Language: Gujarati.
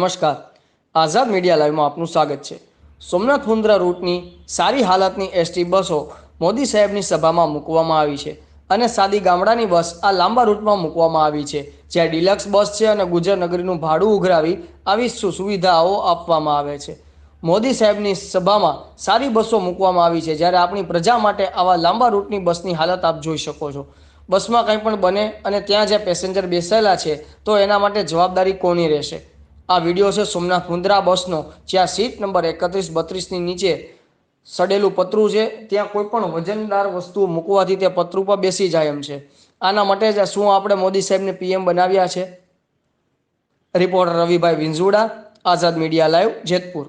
નમસ્કાર. આઝાદ મીડિયા લાઈવમાં આપનું સ્વાગત છે. સોમનાથ મુન્દ્રા રૂટની સારી હાલતની એસટી બસો મોદી સાહેબની સભામાં મૂકવામાં આવી છે અને સાદી ગામડાની બસ આ લાંબા રૂટમાં મૂકવામાં આવી છે, જ્યાં ડિલક્સ બસ છે અને ગુજર નગરીનું ભાડું ઉઘરાવી આવી સુવિધાઓ આપવામાં આવે છે. મોદી સાહેબની સભામાં સારી બસો મૂકવામાં આવી છે, જ્યારે આપણી પ્રજા માટે આવા લાંબા રૂટની બસની હાલત આપ જોઈ શકો છો. બસમાં કંઈ પણ બને અને ત્યાં જે પેસેન્જર બેસેલા છે તો એના માટે જવાબદારી કોની રહેશે? આ વિડીયો છે સોમનાથ મુન્દ્રા બસનો, જ્યાં સીટ નંબર 31-32ની નીચે સડેલું પતરું છે. ત્યાં કોઈ પણ વજનદાર વસ્તુ મૂકવાથી તે પતરું પર બેસી જાય એમ છે. આના માટે જ શું આપણે મોદી સાહેબને પીએમ બનાવ્યા છે? રિપોર્ટર રવિભાઈ વિંઝુડા, આઝાદ મીડિયા લાઈવ, જેતપુર.